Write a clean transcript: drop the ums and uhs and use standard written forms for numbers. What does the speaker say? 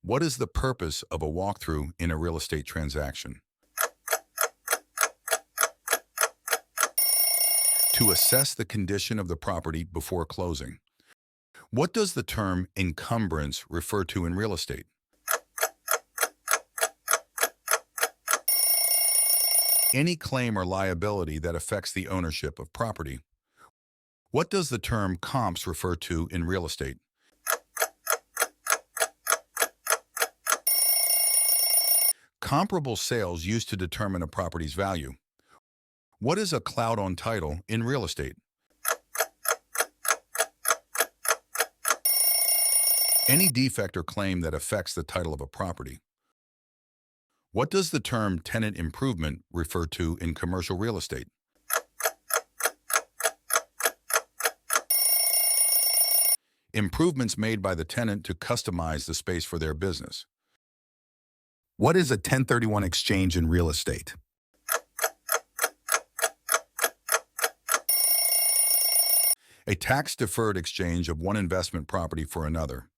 What is the purpose of a walkthrough in a real estate transaction? To assess the condition of the property before closing. What does the term encumbrance refer to in real estate? Any claim or liability that affects the ownership of property. What does the term comps refer to in real estate? Comparable sales used to determine a property's value. What is a cloud on title in real estate? Any defect or claim that affects the title of a property. What does the term tenant improvement refer to in commercial real estate? Improvements made by the tenant to customize the space for their business. What is a 1031 exchange in real estate? A tax-deferred exchange of one investment property for another.